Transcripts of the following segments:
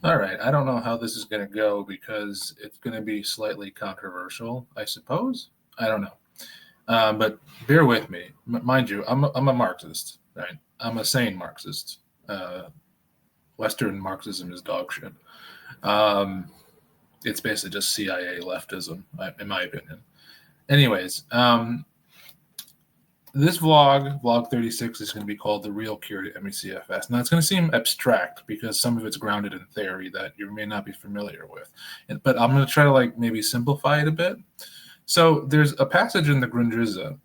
All right. I don't know how this is going to go because it's going to be slightly controversial, I suppose. I don't know. But bear with me. Mind you, I'm a Marxist, right? I'm a sane Marxist. Uh, Western Marxism is dog shit. Um, it's basically just CIA leftism, in my opinion. Anyways, this vlog 36, is going to be called The Real Cure to MECFS. Now, it's going to seem abstract because some of it's grounded in theory that you may not be familiar with. But I'm going to try to maybe simplify it a bit. So there's a passage in the Grundrisse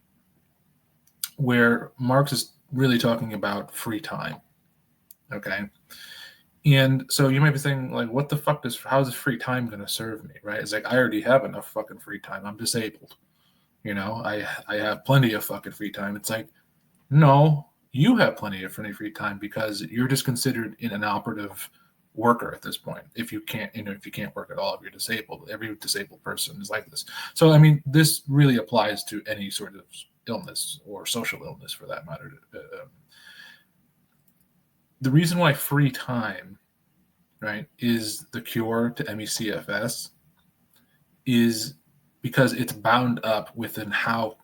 where Marx is really talking about free time. Okay. And so you might be thinking, what the fuck how is free time going to serve me? Right. It's like, I already have enough fucking free time. I'm disabled. I have plenty of fucking free time. It's like, no, you have plenty of free time because you're just considered an inoperative worker at this point. If you can't work at all, if you're disabled, every disabled person is like this. So, I mean, this really applies to any sort of illness or social illness for that matter. The reason why free time, right, is the cure to MECFS is because it's bound up within how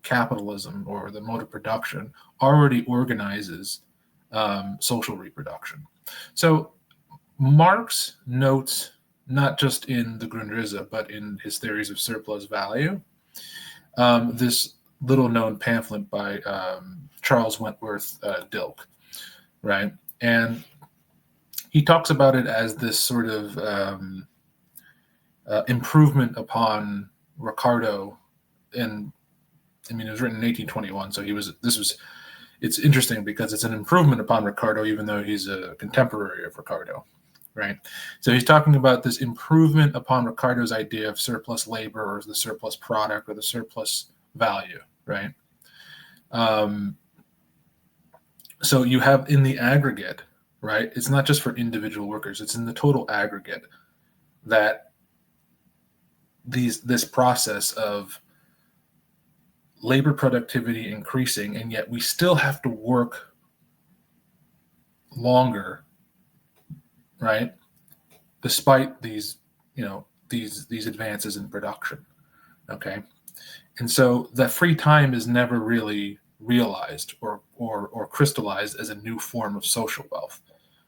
capitalism or the mode of production already organizes social reproduction. So Marx notes, not just in the Grundrisse, but in his theories of surplus value, this little known pamphlet by Charles Wentworth Dilke, right? And he talks about it as this sort of improvement upon Ricardo. And I mean, it was written in 1821, so it's interesting because it's an improvement upon Ricardo, even though he's a contemporary of Ricardo, right? So he's talking about this improvement upon Ricardo's idea of surplus labor or the surplus product or the surplus value, right? So you have in the aggregate, right? It's not just for individual workers, it's in the total aggregate that this process of labor productivity increasing, and yet we still have to work longer, right? Despite these advances in production. Okay. And so that free time is never really realized or crystallized as a new form of social wealth.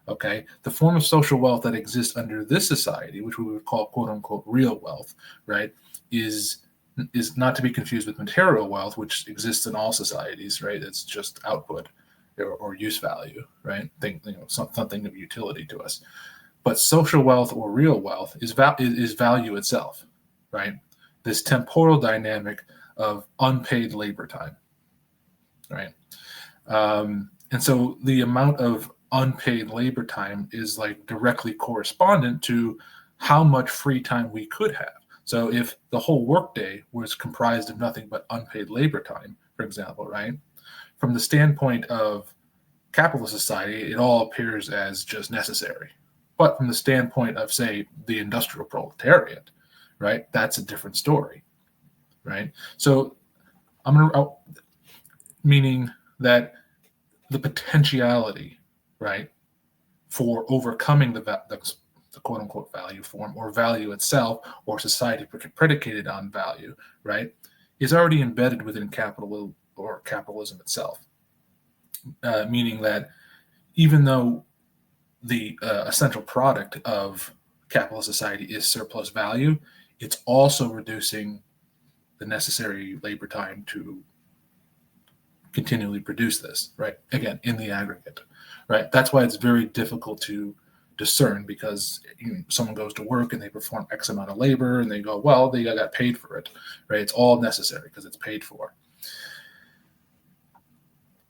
Okay. The form of social wealth that exists under this society, which we would call quote unquote real wealth, right, is not to be confused with material wealth, which exists in all societies, right? It's just output or use value, right? Something of utility to us. But social wealth or real wealth is value itself, right? This temporal dynamic of unpaid labor time, right? And so the amount of unpaid labor time is directly correspondent to how much free time we could have. So if the whole workday was comprised of nothing but unpaid labor time, for example, right? From the standpoint of capitalist society, it all appears as just necessary. But from the standpoint of, say, the industrial proletariat, right, that's a different story, right? So meaning that the potentiality, right, for overcoming the quote unquote value form or value itself or society predicated on value, right, is already embedded within capital or capitalism itself. Meaning that even though the essential product of capitalist society is surplus value, it's also reducing the necessary labor time to continually produce this, right? Again, in the aggregate, right? That's why it's very difficult to discern, because someone goes to work and they perform X amount of labor and they go, well, they got paid for it, right? It's all necessary because it's paid for.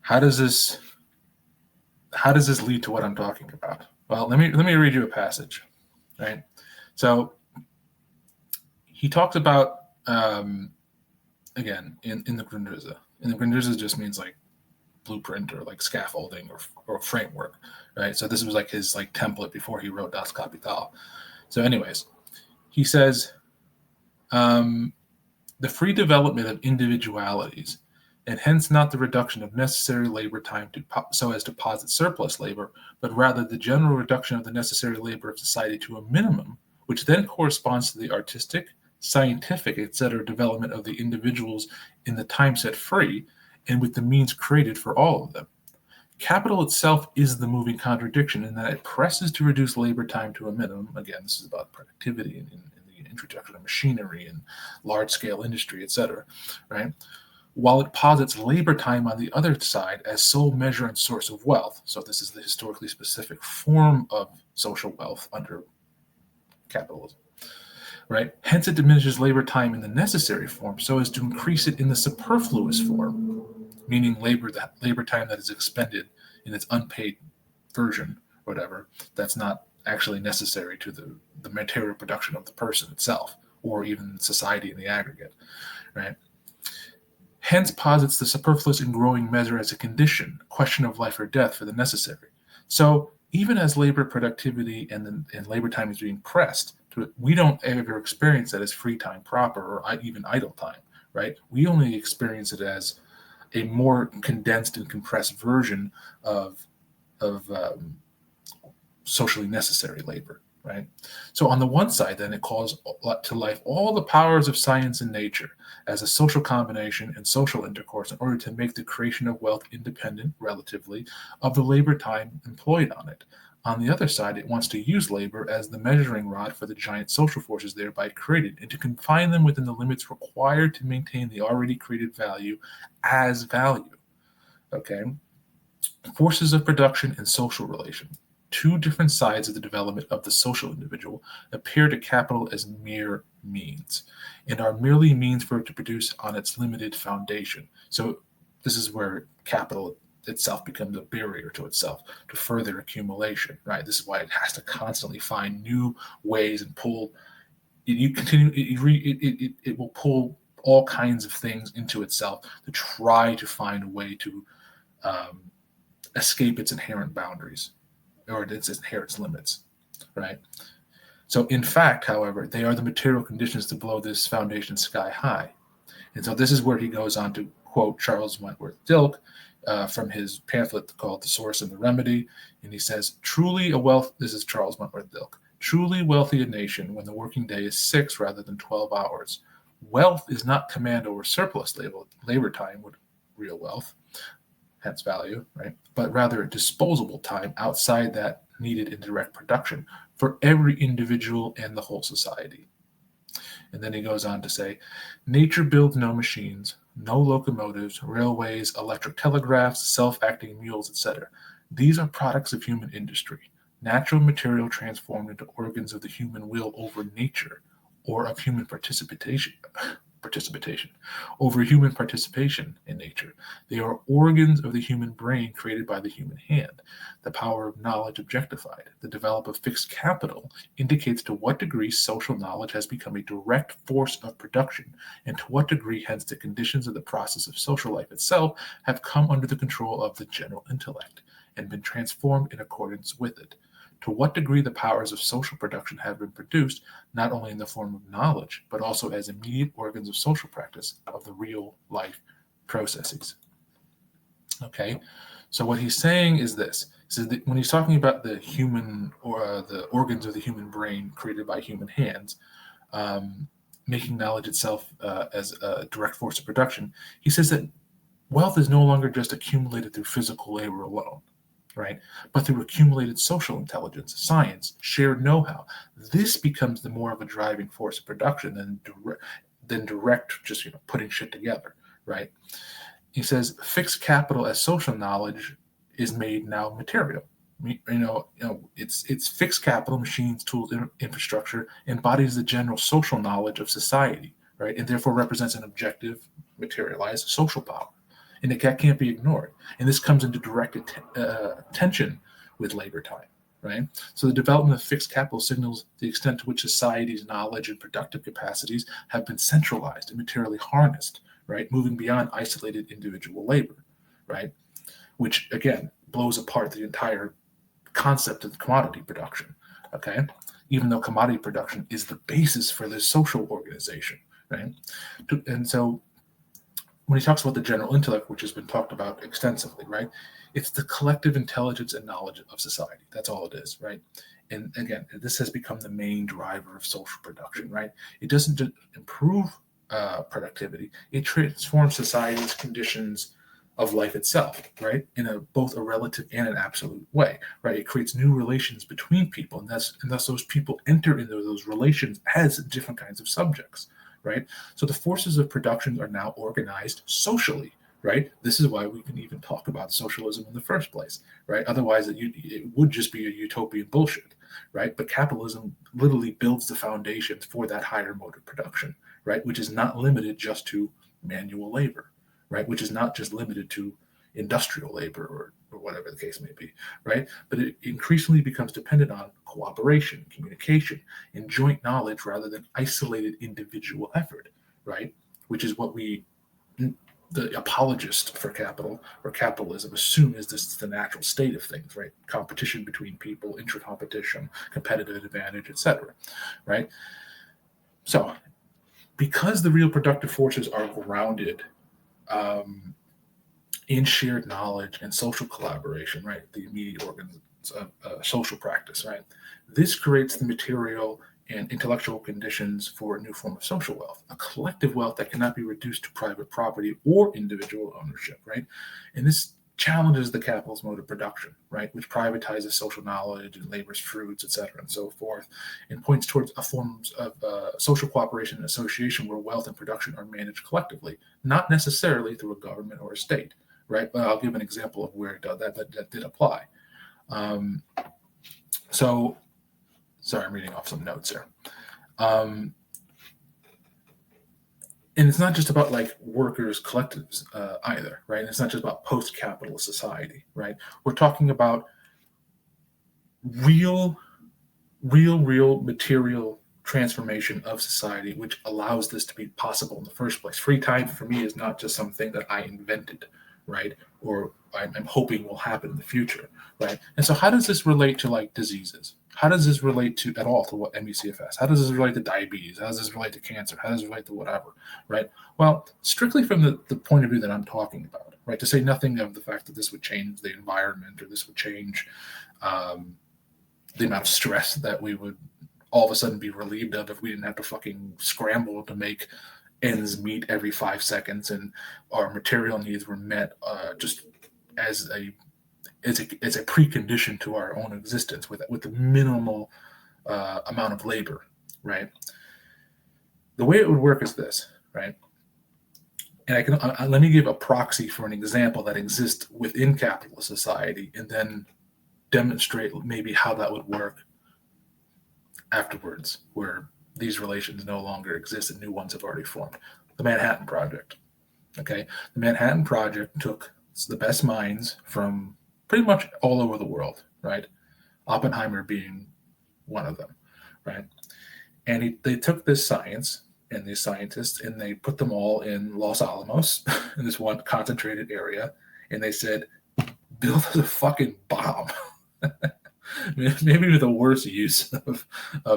How does this lead to what I'm talking about? Well, let me read you a passage, right? So he talks about again in the Grundrisse. And the Grundrisse just means blueprint or scaffolding or framework, right? So this was his template before he wrote Das Kapital. So anyways, he says the free development of individualities and hence not the reduction of necessary labor time so as to posit surplus labor, but rather the general reduction of the necessary labor of society to a minimum, which then corresponds to the artistic, scientific, etc. development of the individuals in the time set free, and with the means created for all of them. Capital itself is the moving contradiction in that it presses to reduce labor time to a minimum. Again, this is about productivity and the introduction of machinery and large-scale industry, etc., right? While it posits labor time on the other side as sole measure and source of wealth. So this is the historically specific form of social wealth under capitalism, right? Hence, it diminishes labor time in the necessary form so as to increase it in the superfluous form, meaning labor time that is expended in its unpaid version, whatever, that's not actually necessary to the material production of the person itself or even society in the aggregate, right? Hence posits the superfluous in growing measure as a condition, question of life or death for the necessary. So even as labor productivity and labor time is being pressed, we don't ever experience that as free time proper or even idle time, right? We only experience it as a more condensed and compressed version of socially necessary labor, right? So on the one side, then, it calls to life all the powers of science and nature as a social combination and social intercourse in order to make the creation of wealth independent, relatively, of the labor time employed on it. On the other side, it wants to use labor as the measuring rod for the giant social forces thereby created and to confine them within the limits required to maintain the already created value as value. Okay? Forces of production and social relation, two different sides of the development of the social individual, appear to capital as mere means and are merely means for it to produce on its limited foundation. So this is where capital itself becomes a barrier to itself, to further accumulation, right? This is why it has to constantly find new ways and pull. It will pull all kinds of things into itself to try to find a way to escape its inherent boundaries or its inherent limits, right? So in fact, however, they are the material conditions to blow this foundation sky high. And so this is where he goes on to quote Charles Wentworth Dilke from his pamphlet called The Source and the Remedy. And he says, this is Charles Wentworth Dilke, truly wealthy a nation when the working day is 6 rather than 12 hours. Wealth is not command over surplus labor time with real wealth, hence value, right? But rather disposable time outside that needed in direct production for every individual and the whole society. And then he goes on to say, nature builds no machines, no locomotives, railways, electric telegraphs, self-acting mules, etc. These are products of human industry, natural material transformed into organs of the human will over nature, or of human participation in nature. They are organs of the human brain created by the human hand. The power of knowledge objectified, the development of fixed capital, indicates to what degree social knowledge has become a direct force of production, and to what degree hence the conditions of the process of social life itself have come under the control of the general intellect, and been transformed in accordance with it. To what degree the powers of social production have been produced, not only in the form of knowledge, but also as immediate organs of social practice of the real life processes. Okay, so what he's saying is this. He says that when he's talking about the human or the organs of the human brain created by human hands, making knowledge itself as a direct force of production, he says that wealth is no longer just accumulated through physical labor alone, right? But through accumulated social intelligence, science, shared know-how. This becomes the more of a driving force of production than direct just putting shit together, right? He says fixed capital as social knowledge is made now material. It's fixed capital, machines, tools, infrastructure, embodies the general social knowledge of society, right? And therefore represents an objective, materialized social power. And that can't be ignored. And this comes into direct tension with labor time, right? So the development of fixed capital signals the extent to which society's knowledge and productive capacities have been centralized and materially harnessed, right? Moving beyond isolated individual labor, right? Which, again, blows apart the entire concept of commodity production, okay? Even though commodity production is the basis for this social organization, right? And so when he talks about the general intellect, which has been talked about extensively, right? It's the collective intelligence and knowledge of society. That's all it is, right? And again, this has become the main driver of social production, right? It doesn't just improve productivity; it transforms society's conditions of life itself, right? In both a relative and an absolute way, right? It creates new relations between people, and thus those people enter into those relations as different kinds of subjects, right? So the forces of production are now organized socially, right? This is why we can even talk about socialism in the first place, right? Otherwise, it would just be a utopian bullshit, right? But capitalism literally builds the foundations for that higher mode of production, right? Which is not limited just to manual labor, right? Which is not just limited to industrial labor or whatever the case may be, right? But it increasingly becomes dependent on cooperation, communication, and joint knowledge rather than isolated individual effort, right? Which is what the apologists for capital or capitalism assume is this the natural state of things, right? Competition between people, intra-competition, competitive advantage, etc., right? So because the real productive forces are grounded in shared knowledge and social collaboration, right? The immediate organs of social practice, right? This creates the material and intellectual conditions for a new form of social wealth, a collective wealth that cannot be reduced to private property or individual ownership, right? And this challenges the capitalist mode of production, right, which privatizes social knowledge and labor's fruits, et cetera, and so forth, and points towards a form of social cooperation and association where wealth and production are managed collectively, not necessarily through a government or a state, right? But I'll give an example of where that did apply. So, sorry, I'm reading off some notes here. And it's not just about like workers' collectives either, right? And it's not just about post-capitalist society, right? We're talking about real material transformation of society, which allows this to be possible in the first place. Free time for me is not just something that I invented, right? Or I'm hoping will happen in the future, right? And so how does this relate to like diseases? How does this relate to at all to what MECFS? How does this relate to diabetes? How does this relate to cancer? How does this relate to whatever, right? Well, strictly from the point of view that I'm talking about, right? To say nothing of the fact that this would change the environment or this would change the amount of stress that we would all of a sudden be relieved of if we didn't have to fucking scramble to make ends meet every 5 seconds and our material needs were met just as a precondition to our own existence with the minimal amount of labor, right? The way it would work is this, right? And I can let me give a proxy for an example that exists within capitalist society, and then demonstrate maybe how that would work afterwards, where these relations no longer exist and new ones have already formed. The Manhattan Project. Okay, the Manhattan Project took the best minds from pretty much all over the world, right? Oppenheimer being one of them, right? And they took this science and these scientists and they put them all in Los Alamos, in this one concentrated area, and they said, build a fucking bomb. Maybe the worst use of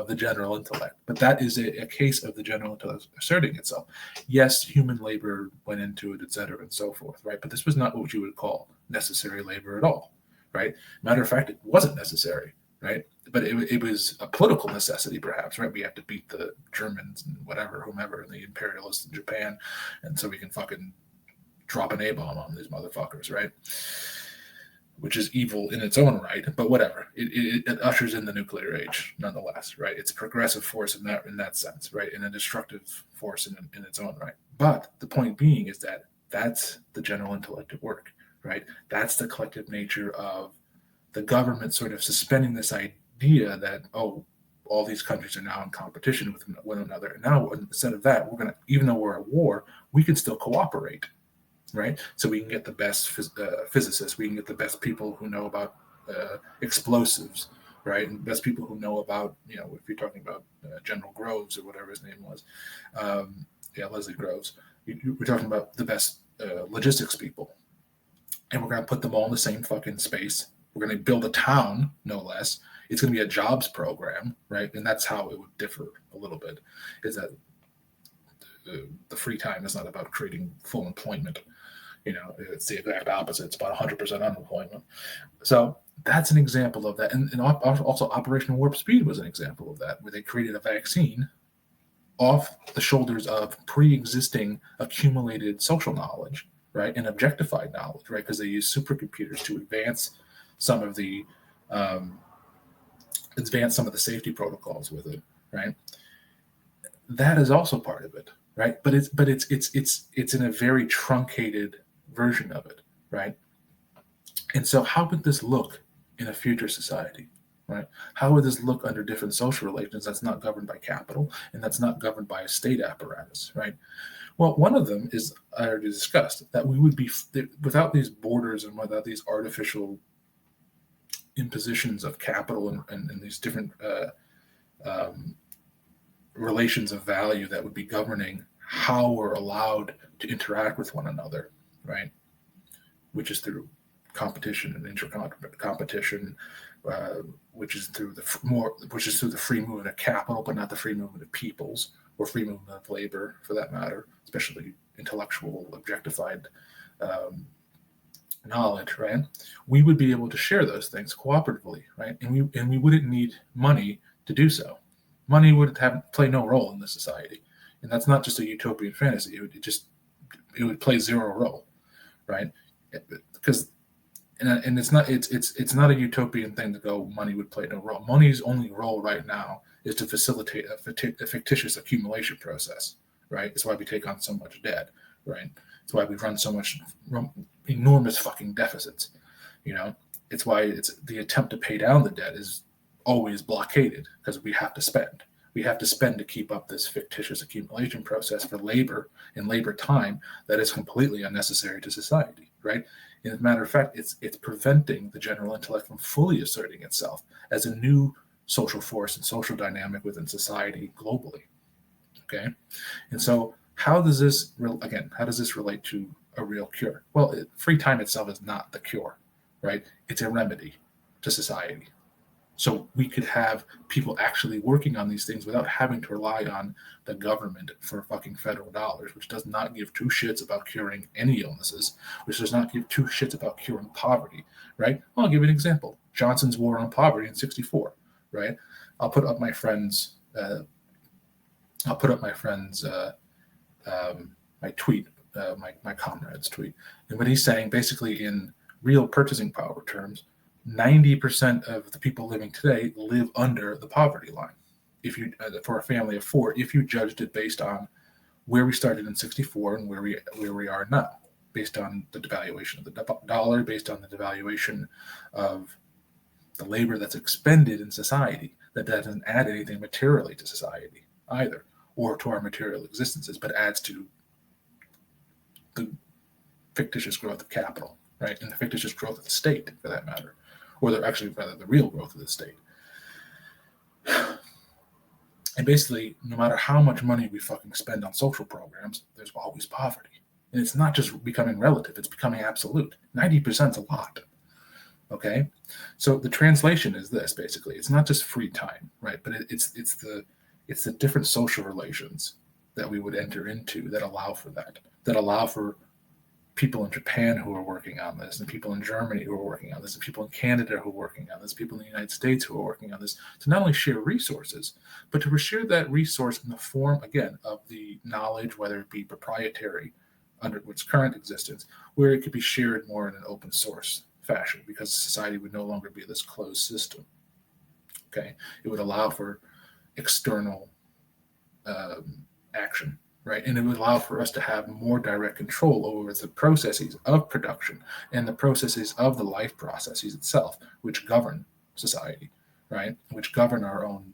the general intellect, but that is a case of the general intellect asserting itself. Yes, human labor went into it, et cetera, and so forth, right? But this was not what you would call necessary labor at all, right? Matter of fact, it wasn't necessary, right? But it was a political necessity, perhaps, right? We have to beat the Germans and whatever, whomever, and the imperialists in Japan, and so we can fucking drop an A-bomb on these motherfuckers, right? Which is evil in its own right, but whatever. It ushers in the nuclear age, nonetheless, right? It's a progressive force in that sense, right? And a destructive force in its own right. But the point being is that that's the general intellect at work, right? That's the collective nature of the government sort of suspending this idea that, oh, all these countries are now in competition with one another. And now instead of that, we're going to, even though we're at war, we can still cooperate. Right, so we can get the best physicists, we can get the best people who know about explosives, right, and best people who know about, you know, if you're talking about General Groves or whatever his name was, Leslie Groves, we're talking about the best logistics people, and we're going to put them all in the same fucking space. We're going to build a town, no less. It's going to be a jobs program, right, and that's how it would differ a little bit. Is that the free time is not about creating full employment. It's the exact opposite. It's about 100% unemployment. So that's an example of that. And also Operation Warp Speed was an example of that, where they created a vaccine off the shoulders of pre-existing accumulated social knowledge, right, and objectified knowledge, right, because they use supercomputers to advance some of the safety protocols with it, right. That is also part of it, right. But it's in a very truncated version of it, right. And so, how would this look in a future society? Right? How would this look under different social relations that's not governed by capital and that's not governed by a state apparatus, right? Well, one of them is, I already discussed, that we would be, without these borders and without these artificial impositions of capital and these different relations of value that would be governing how we're allowed to interact with one another, right? Which is through competition and inter-competition, which is through the free movement of capital, but not the free movement of peoples or free movement of labor, for that matter, especially intellectual, objectified knowledge, right? We would be able to share those things cooperatively, right? And we wouldn't need money to do so. Money would play no role in this society, and that's not just a utopian fantasy. It would play zero role, right? Because and it's not a utopian thing to go, money would play no role. Money's only role right now is to facilitate a fictitious accumulation process, right? It's why we take on so much debt, right? It's why we run enormous fucking deficits, It's why the attempt to pay down the debt is always blockaded, because we have to spend. We have to spend to keep up this fictitious accumulation process for labor and labor time that is completely unnecessary to society, right? And as a matter of fact, it's preventing the general intellect from fully asserting itself as a new social force and social dynamic within society globally. Okay, and so how does this relate to a real cure? Well, free time itself is not the cure, right? It's a remedy to society. So we could have people actually working on these things without having to rely on the government for fucking federal dollars, which does not give two shits about curing any illnesses, which does not give two shits about curing poverty, right? Well, I'll give you an example. Johnson's War on Poverty in '64, right? I'll put up my friend's my tweet, my comrade's tweet. And what he's saying, basically in real purchasing power terms, 90% of the people living today live under the poverty line. If you, for a family of four, if you judged it based on where we started in '64 and where we are now, based on the devaluation of the dollar, based on the devaluation of the labor that's expended in society, that doesn't add anything materially to society either, or to our material existences, but adds to the fictitious growth of capital, right, and the fictitious growth of the state, for that matter. Or the real growth of the state. And basically, no matter how much money we fucking spend on social programs, there's always poverty. And it's not just becoming relative, it's becoming absolute. 90% is a lot. Okay? So the translation is this, basically. It's not just free time, right? But it's the different social relations that we would enter into that allow for that allow for people in Japan who are working on this, and people in Germany who are working on this, and people in Canada who are working on this, people in the United States who are working on this, to not only share resources, but to share that resource in the form, again, of the knowledge, whether it be proprietary under its current existence, where it could be shared more in an open source fashion, because society would no longer be this closed system. Okay, it would allow for external action, right? And it would allow for us to have more direct control over the processes of production and the processes of the life processes itself, which govern society, right? Which govern our own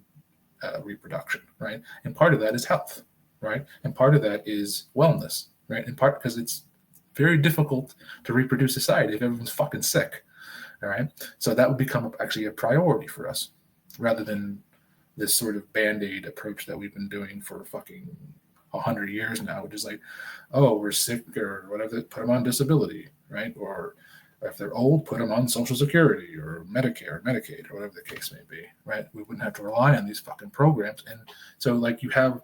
reproduction, right? And part of that is health, right? And part of that is wellness, right? In part because it's very difficult to reproduce society if everyone's fucking sick, all right? So that would become actually a priority for us, rather than this sort of band-aid approach that we've been doing for fucking 100 years now, which is like, oh, we're sick or whatever, put them on disability, right? Or if they're old, put them on Social Security or Medicare or Medicaid or whatever the case may be, right? We wouldn't have to rely on these fucking programs. And so, like, you have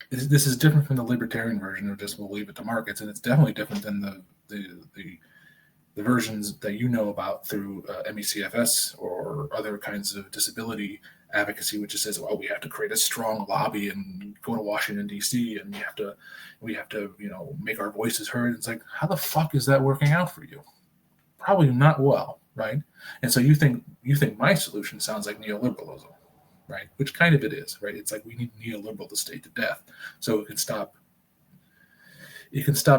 This is different from the libertarian version of just we'll leave it to markets, and it's definitely different than the versions that you know about through MECFS or other kinds of disability advocacy, which just says, well, we have to create a strong lobby and go to Washington D.C. and we have to make our voices heard. It's like, how the fuck is that working out for you? Probably not well, right? And so you think my solution sounds like neoliberalism, right? Which kind of it is, right? It's like we need neoliberal to stay to death so it can stop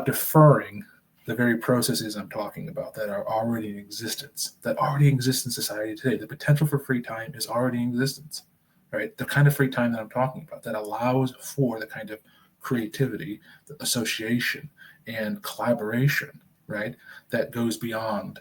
deferring the very processes I'm talking about that are already in existence, that already exist in society today. The potential for free time is already in existence, right? The kind of free time that I'm talking about that allows for the kind of creativity, the association, and collaboration, right? That goes beyond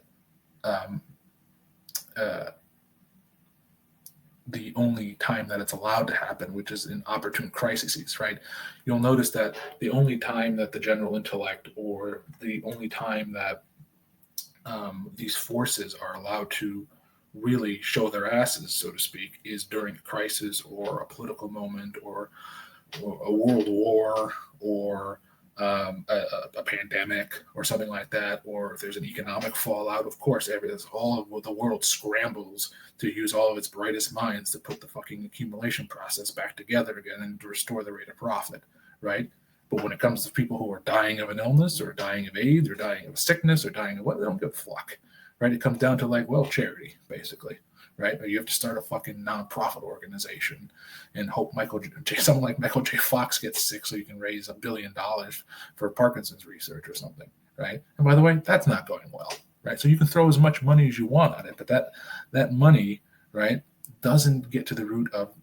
the only time that it's allowed to happen, which is in opportune crises, right? You'll notice that the only time that the general intellect or the only time that these forces are allowed to really show their asses, so to speak, is during a crisis or a political moment or a world war or a pandemic or something like that, or if there's an economic fallout. Of course, all of the world scrambles to use all of its brightest minds to put the fucking accumulation process back together again and to restore the rate of profit, right? But when it comes to people who are dying of an illness or dying of AIDS or dying of a sickness or dying of what, they don't give a fuck, right? It comes down to like, well, charity, basically, right? But you have to start a fucking nonprofit organization and hope someone like Michael J. Fox gets sick so you can raise $1 billion for Parkinson's research or something, right? And by the way, that's not going well, right? So you can throw as much money as you want at it, but that money, right, doesn't get to the root of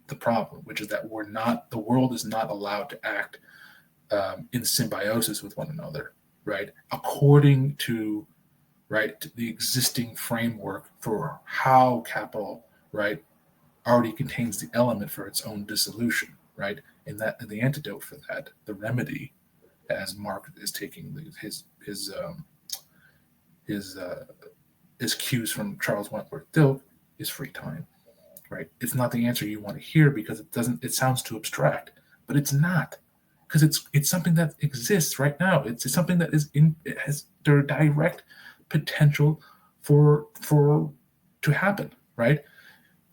the problem, which is that the world is not allowed to act in symbiosis with one another, right? According to the existing framework for how capital, right, already contains the element for its own dissolution, right? And the antidote for that, the remedy, as Marx is taking his cues from Charles Wentworth Dilke, is free time, right? It's not the answer you want to hear because it sounds too abstract, but it's not, because it's something that exists right now. It's something that it has their direct potential to happen, right?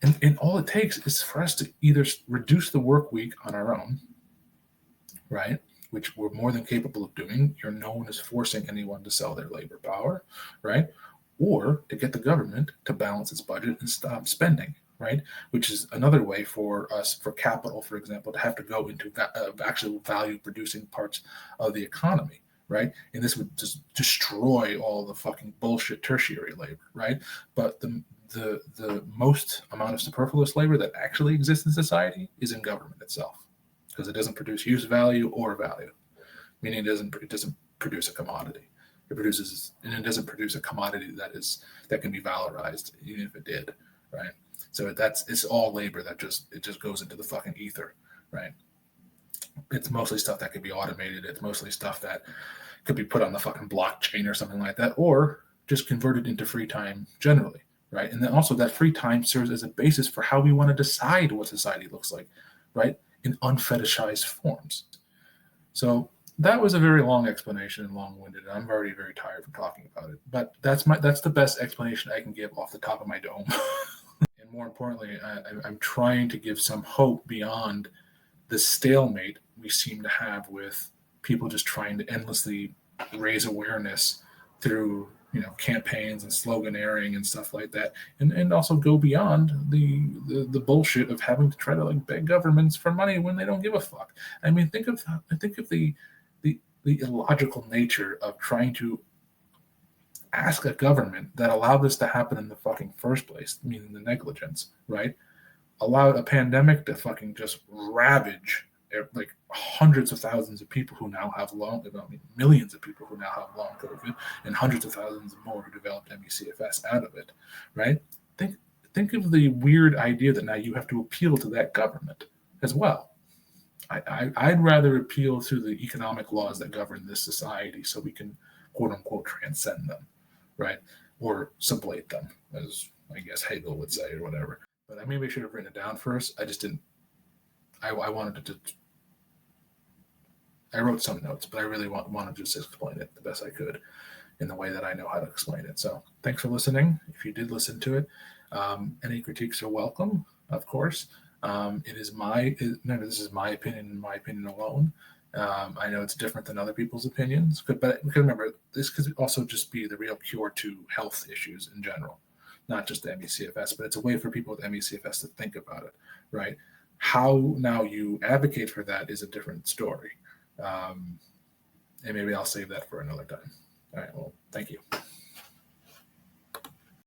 And all it takes is for us to either reduce the work week on our own, right? Which we're more than capable of doing. No one is forcing anyone to sell their labor power, right? Or to get the government to balance its budget and stop spending, right? Which is another way for us, for capital, for example, to have to go into actual value producing parts of the economy, right? And this would just destroy all the fucking bullshit tertiary labor, right? But the most amount of superfluous labor that actually exists in society is in government itself, because it doesn't produce use value or value, meaning it doesn't produce a commodity. It doesn't produce a commodity that can be valorized, even if it did, right? So it's all labor that just goes into the fucking ether, right? It's mostly stuff that could be automated. It's mostly stuff that could be put on the fucking blockchain or something like that, or just converted into free time generally, right? And then also that free time serves as a basis for how we want to decide what society looks like, right? In unfetishized forms. So that was a very long explanation and long-winded. And I'm already very tired from talking about it, but that's the best explanation I can give off the top of my dome. And more importantly, I'm trying to give some hope beyond the stalemate we seem to have with people just trying to endlessly raise awareness through campaigns and sloganeering and stuff like that, and also go beyond the bullshit of having to try to beg governments for money when they don't give a fuck. I mean, think of the illogical nature of trying to ask a government that allowed this to happen in the fucking first place, meaning the negligence, right? Allowed a pandemic to fucking just ravage hundreds of thousands of people who now have millions of people who now have long COVID, and hundreds of thousands more who developed MECFS out of it, right? Think of the weird idea that now you have to appeal to that government as well. I'd rather appeal to the economic laws that govern this society so we can, quote unquote, transcend them, right? Or sublate them, as I guess Hegel would say, or whatever. But maybe I should have written it down first. I just didn't. I wanted to I wrote some notes, but I really want to just explain it the best I could in the way that I know how to explain it. So thanks for listening. If you did listen to it, any critiques are welcome, of course. This is my opinion and my opinion alone. I know it's different than other people's opinions, but remember, this could also just be the real cure to health issues in general, not just the MECFS, but it's a way for people with MECFS to think about it, right? How now you advocate for that is a different story. And maybe I'll save that for another time. All right, well, thank you.